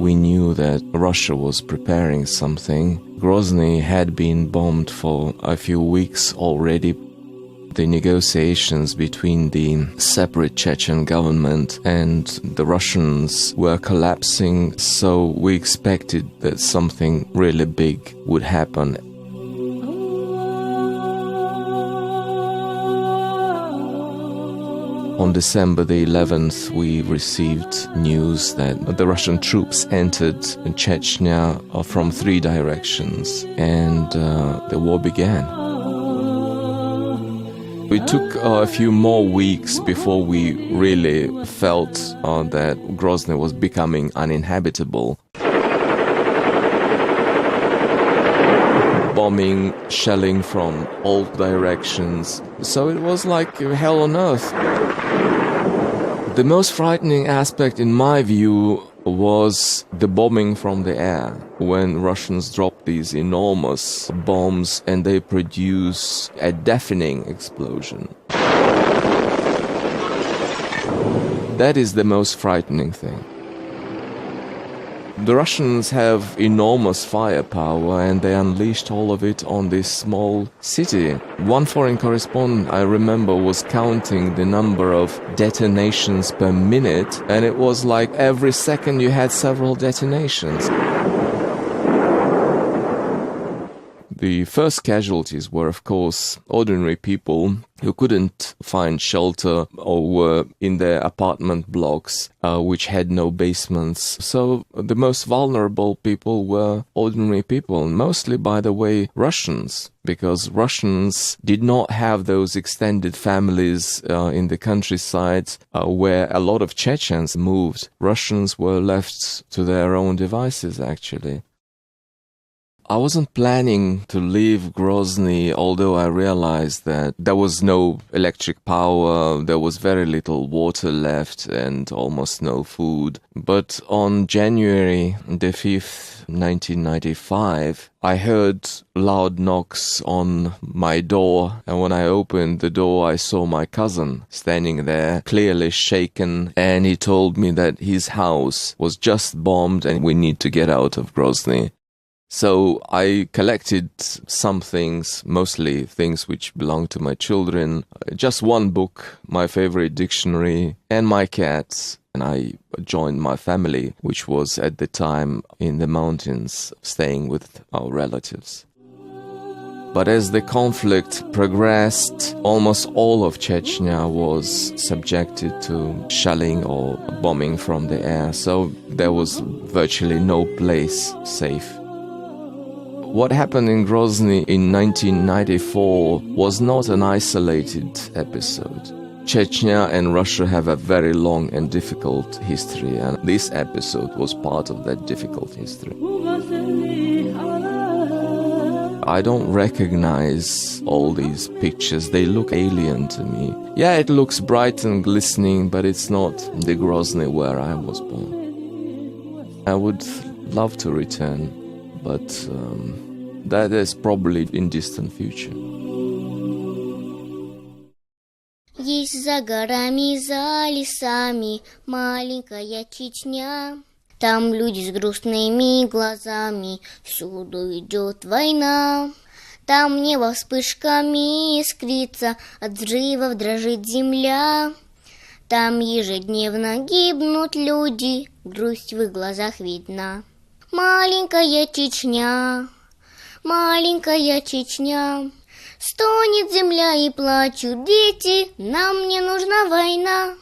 we knew that Russia was preparing something. Grozny had been bombed for a few weeks already. The negotiations between the separate Chechen government and the Russians were collapsing, so we expected that something really big would happen. On December the 11th, we received news that the Russian troops entered Chechnya from 3 directions, and the war began. It took a few more weeks before we really felt that Grozny was becoming uninhabitable. Bombing, shelling from all directions, so it was like hell on earth. The most frightening aspect, in my view, was the bombing from the air, when Russians drop these enormous bombs and they produce a deafening explosion. That is the most frightening thing. The Russians have enormous firepower, and they unleashed all of it on this small city. One foreign correspondent, I remember, was counting the number of detonations per minute, and it was like every second you had several detonations. The first casualties were, of course, ordinary people who couldn't find shelter or were in their apartment blocks, which had no basements. So the most vulnerable people were ordinary people, mostly, by the way, Russians, because Russians did not have those extended families in the countryside where a lot of Chechens moved. Russians were left to their own devices, actually. I wasn't planning to leave Grozny, although I realized that there was no electric power, there was very little water left, and almost no food. But on January the 5th, 1995, I heard loud knocks on my door, and when I opened the door, I saw my cousin standing there, clearly shaken, and he told me that his house was just bombed and we need to get out of Grozny. So I collected some things, mostly things which belonged to my children, just one book, my favorite dictionary, and my cats. And I joined my family, which was at the time in the mountains, staying with our relatives. But as the conflict progressed, almost all of Chechnya was subjected to shelling or bombing from the air, so there was virtually no place safe. What happened in Grozny in 1994 was not an isolated episode. Chechnya and Russia have a very long and difficult history, and this episode was part of that difficult history. I don't recognize all these pictures. They look alien to me. Yeah, it looks bright and glistening, but it's not the Grozny where I was born. I would love to return, but that is probably in distant future. Есть за горами, за лесами маленькая Чечня. Там люди с грустными глазами, всюду идет война. Там небо вспышками искрится, от взрывов дрожит земля. Там ежедневно гибнут люди, грусть в их глазах видна. Маленькая Чечня, маленькая Чечня, стонет земля и плачут дети, нам не нужна война.